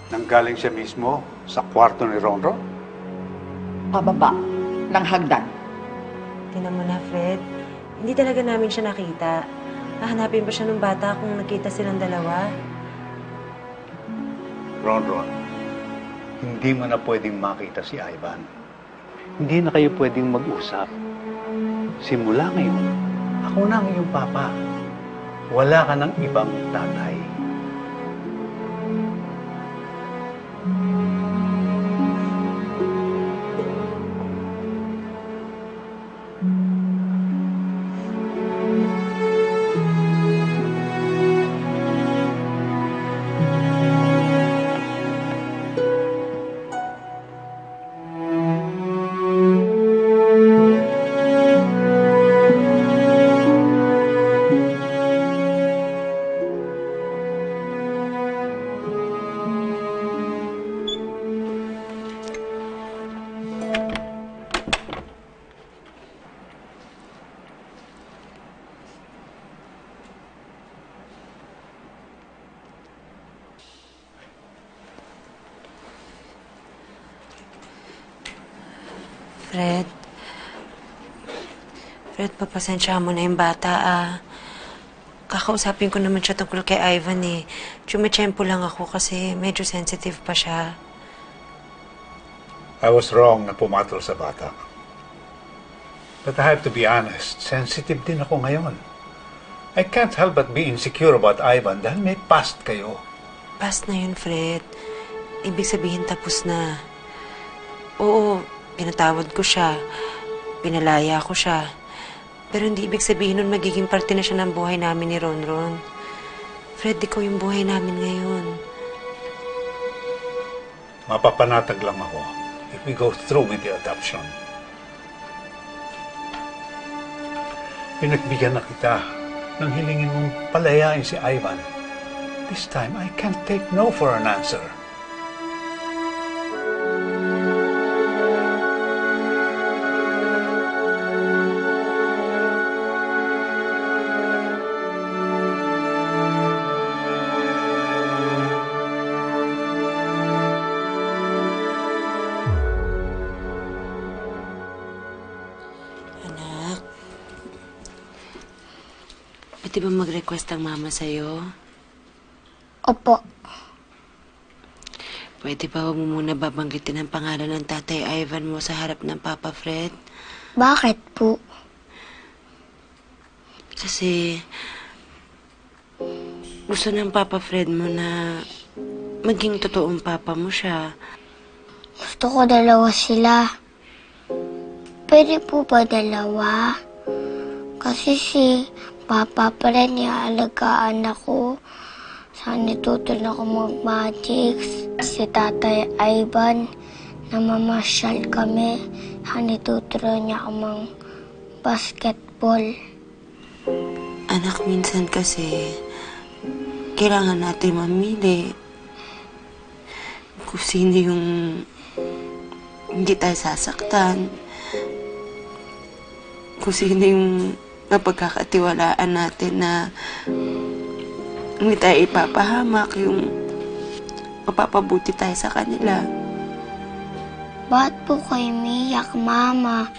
Nanggaling siya mismo sa kwarto ni Ronron? Pababa ng hagdan. Tingnan mo na, Fred. Hindi talaga namin siya nakita. Hahanapin pa siya ng bata kung nakita silang dalawa. Ronron, hindi mo na pwedeng makita si Ivan. Hindi na kayo pwedeng mag-usap. Simula ngayon, ako na ang iyong papa. Wala ka ng ibang tatay. Fred, papasensya mo na yung bata, Kakausapin ko naman siya tungkol kay Ivan, Tsumitsyempo lang ako kasi medyo sensitive pa siya. I was wrong na pumatol sa bata. But I have to be honest, sensitive din ako ngayon. I can't help but be insecure about Ivan dahil may past kayo. Past na yun, Fred. Ibig sabihin tapos na. Oo, pinatawad ko siya. Pinalaya ko siya. Pero hindi ibig sabihin nun magiging parte na siya ng buhay namin ni Ronron. Fred, ikaw yung buhay namin ngayon. Mapapanatag lang ako if we go through with the adoption. Pinagbigyan na kita nang hilingin mong palayain si Ivan. This time, I can't take no for an answer. Anak, pwede ba mag-request ang mama sa'yo? Opo. Pwede ba huwag mo muna babanggitin ang pangalan ng tatay Ivan mo sa harap ng Papa Fred? Bakit po? Kasi gusto ng Papa Fred mo na maging totoong papa mo siya. Gusto ko dalawa sila. Pwede po ba dalawa? Kasi si Papa Fred nialagaan ako. Saan itutol ako mag-magics? Si Tatay Ivan, namamasyal kami. Saan ituturo niya ako mag-basketball? Anak, minsan kasi kailangan natin mamili kung sino yung hindi tayo sasaktan, kung sino yung mapagkakatiwalaan natin na hindi tayo ipapahamak, yung mapapabuti tayo sa kanila. Ba't po kayo umiyak, Mama?